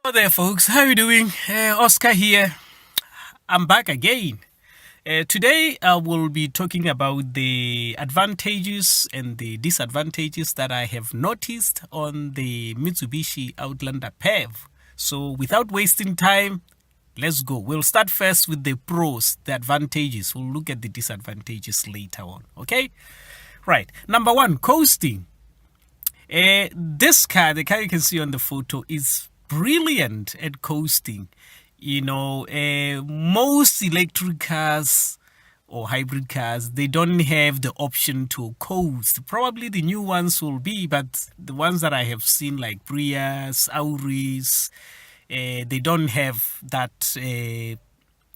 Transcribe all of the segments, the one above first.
Hello there, folks. How are you doing? Oscar here. I'm back again. Today, I will be talking about the advantages and the disadvantages that I have noticed on the Mitsubishi Outlander Phev. So, without wasting time, let's go. We'll start first with the pros, the advantages. We'll look at the disadvantages later on. Okay? Right. Number one, coasting. This car, the car you can see on the photo, is brilliant at coasting. Most electric cars or hybrid cars, they don't have the option to coast. Probably the new ones will be, but the ones that I have seen, like Prius, Auris, they don't have that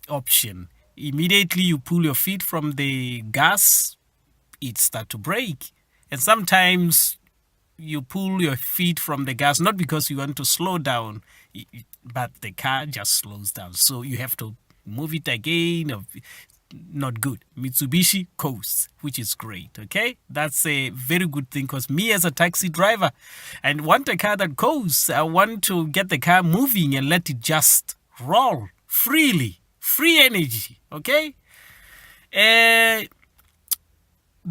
option. Immediately you pull your feet from the gas, it starts to brake. And sometimes you pull your feet from the gas, not because you want to slow down, but the car just slows down. So you have to move it again. Not good. Mitsubishi coasts, which is great. Okay, that's a very good thing, because me as a taxi driver, I want a car that coasts. I want to get the car moving and let it just roll freely, free energy. Okay. The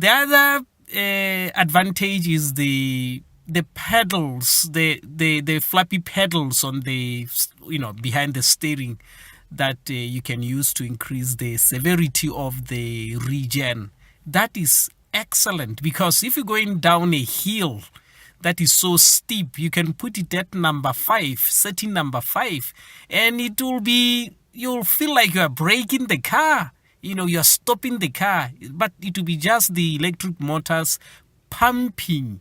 other advantage is the pedals, the flappy pedals on the behind the steering that you can use to increase the severity of the regen. That is excellent, because if you're going down a hill that is so steep, you can put it at number 5, setting number 5, and you'll feel like you are braking the car. You're stopping the car, but it will be just the electric motors pumping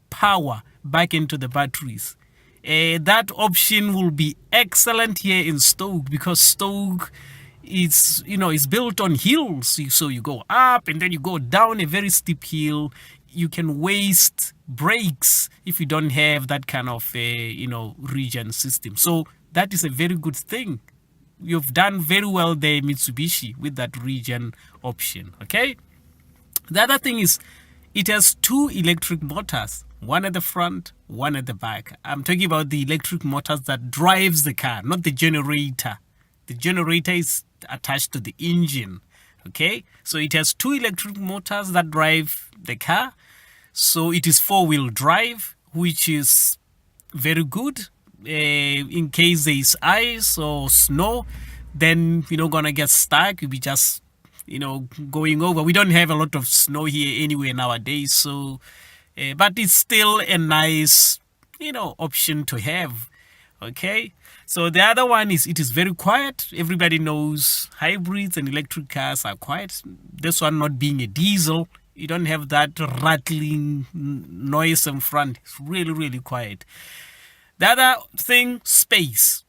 power back into the batteries. That option will be excellent here in Stoke, because Stoke is built on hills. So you go up and then you go down a very steep hill. You can waste brakes if you don't have that kind of regen system. So that is a very good thing. You've done very well there, Mitsubishi, with that regen option. Okay. The other thing is, it has 2 electric motors, one at the front, one at the back. I'm talking about the electric motors that drives the car, not the generator. The generator is attached to the engine. Okay, so it has 2 electric motors that drive the car. So it is 4-wheel drive, which is very good. In case there is ice or snow, then you're not gonna get stuck. You'll be just going over. We don't have a lot of snow here anyway nowadays, so but it's still a nice option to have. Okay, so the other one is, it is very quiet. Everybody knows hybrids and electric cars are quiet. This one not being a diesel, you don't have that rattling noise in front. It's really, really quiet. The other thing, space.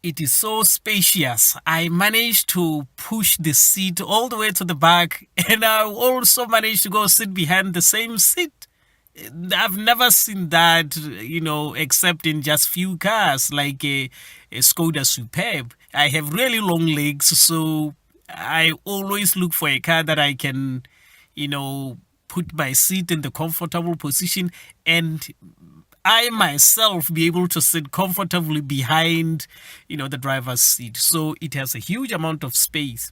It is so spacious. I managed to push the seat all the way to the back, and I also managed to go sit behind the same seat. I've never seen that, except in just few cars like a Skoda Superb. I have really long legs, so I always look for a car that I can, put my seat in the comfortable position, and I myself be able to sit comfortably behind, the driver's seat. So it has a huge amount of space.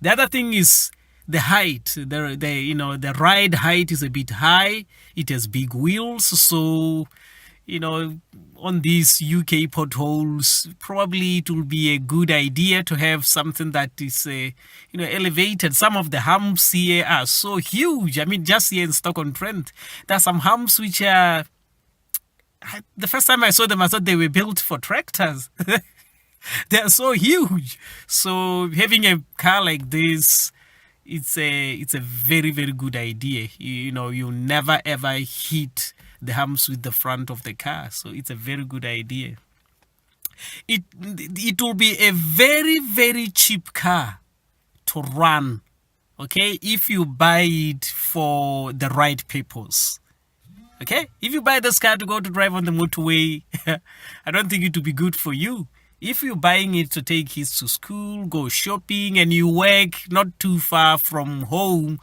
The other thing is the height. The ride height is a bit high. It has big wheels. So, on these UK potholes, probably it will be a good idea to have something that is, elevated. Some of the humps here are so huge. I mean, just here in Stoke-on-Trent, there are some humps which are, the first time I saw them, I thought they were built for tractors. They are so huge. So having a car like this, it's a very, very good idea. You'll never ever hit the humps with the front of the car. So it's a very good idea. It will be a very, very cheap car to run. Okay, if you buy it for the right purpose. Okay, if you buy this car to go to drive on the motorway, I don't think it will be good for you. If you're buying it to take kids to school, go shopping, and you work not too far from home,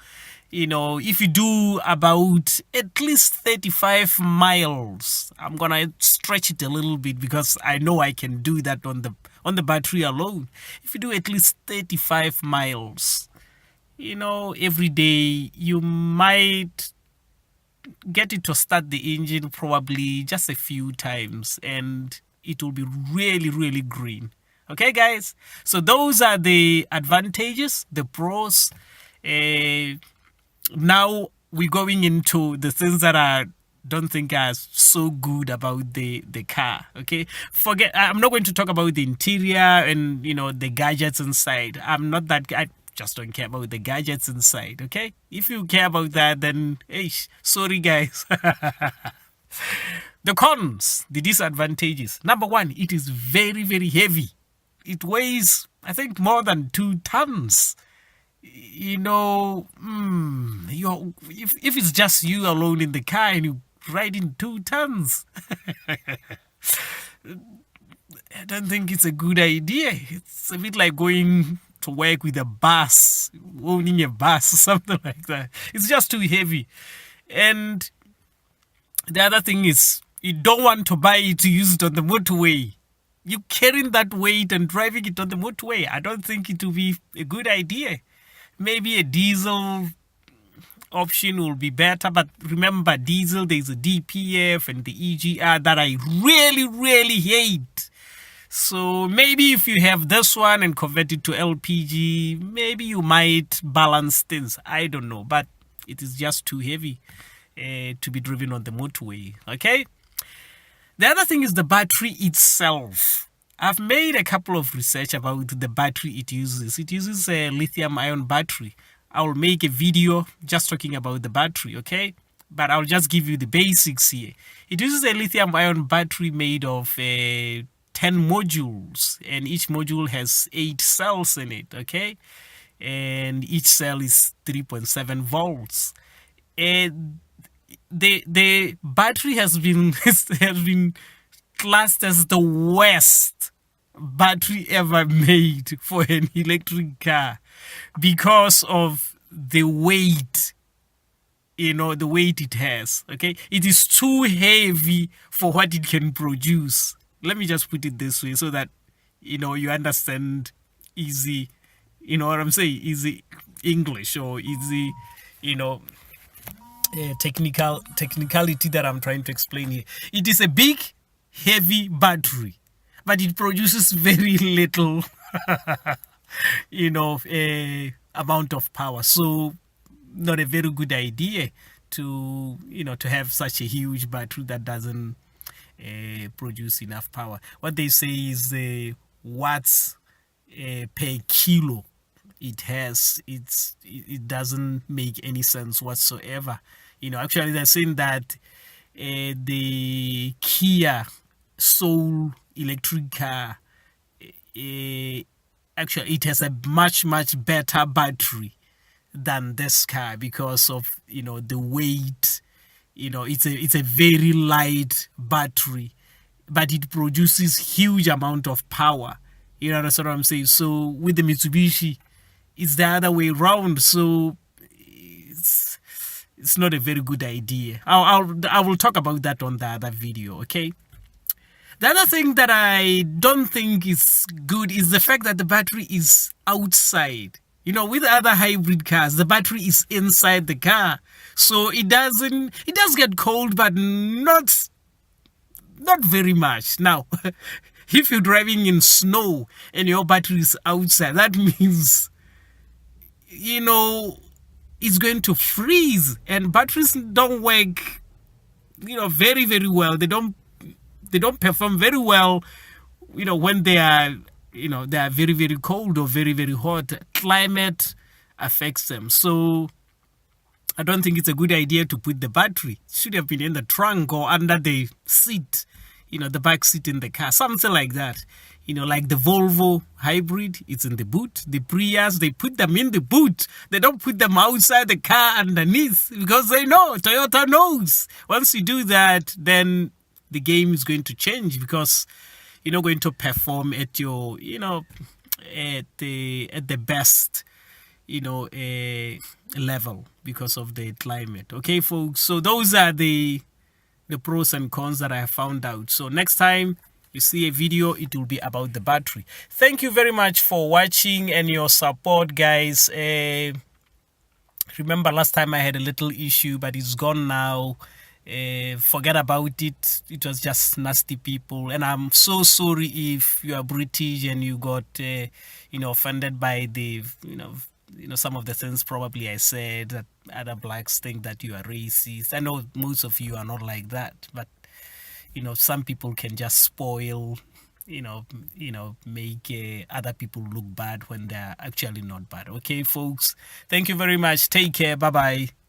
If you do about at least 35 miles, I'm gonna stretch it a little bit because I know I can do that on the battery alone. If you do at least 35 miles, every day, you might get it to start the engine probably just a few times, and it will be really, really green. Okay, guys? So those are the advantages, the pros. Now we're going into the things that I don't think are so good about the car. Okay, I'm not going to talk about the interior and the gadgets inside. I'm not that guy. I just don't care about the gadgets inside. Okay, if you care about that, then hey, sorry guys. The cons, the disadvantages. Number one, it is very, very heavy. It weighs, I think, more than 2 tons. If it's just you alone in the car and you riding 2 tons, I don't think it's a good idea. It's a bit like going to work with a bus, owning a bus, or something like that. It's just too heavy. And the other thing is, you don't want to buy it to use it on the motorway. You carrying that weight and driving it on the motorway, I don't think it will be a good idea. Maybe a diesel option will be better, but remember, diesel, there's a DPF and the EGR that I really, really hate. So maybe if you have this one and convert it to LPG, maybe you might balance things. I don't know, but it is just too heavy to be driven on the motorway. Okay? The other thing is the battery itself. I've made a couple of research about the battery it uses. It uses a lithium-ion battery. I'll make a video just talking about the battery, okay? But I'll just give you the basics here. It uses a lithium-ion battery made of 10 modules, and each module has 8 cells in it, okay? And each cell is 3.7 volts. And the battery has been classed as the worst battery ever made for an electric car because of the weight, the weight it has. Okay, it is too heavy for what it can produce. Let me just put it this way so that you understand easy, what I'm saying, easy English, or easy, technicality that I'm trying to explain here. It is a big, heavy battery, but it produces very little amount of power. So not a very good idea to have such a huge battery that doesn't produce enough power. What they say is the watts per kilo it has. It doesn't make any sense whatsoever. Actually they're saying that the Kia Soul electric car, actually it has a much, much better battery than this car because of the weight. It's a very light battery, but it produces huge amount of power. That's what I'm saying. So with the Mitsubishi, it's the other way around. So it's not a very good idea. I will talk about that on the other video. Okay. The other thing that I don't think is good is the fact that the battery is outside. With other hybrid cars, the battery is inside the car. So it does get cold, but not very much. Now, if you're driving in snow and your battery is outside, that means, it's going to freeze, and batteries don't work, very, very well. They don't perform very well, when they are very, very cold or very, very hot. Climate affects them. So I don't think it's a good idea to put the battery. It should have been in the trunk or under the seat, the back seat in the car, something like that. Like the Volvo hybrid, it's in the boot. The Prius, they put them in the boot. They don't put them outside the car underneath because they know, Toyota knows. Once you do that, then the game is going to change because you're not going to perform at your, at the best, level because of the climate. Okay, folks. So those are the pros and cons that I have found out. So next time you see a video, it will be about the battery. Thank you very much for watching and your support, guys. Remember last time I had a little issue, but it's gone now. Forget about it. It was just nasty people, and I'm so sorry if you are British and you got offended by the some of the things probably I said, that other blacks think that you are racist. I know most of you are not like that, but some people can just spoil, make other people look bad when they're actually not bad. Okay, folks, thank you very much. Take care. Bye bye.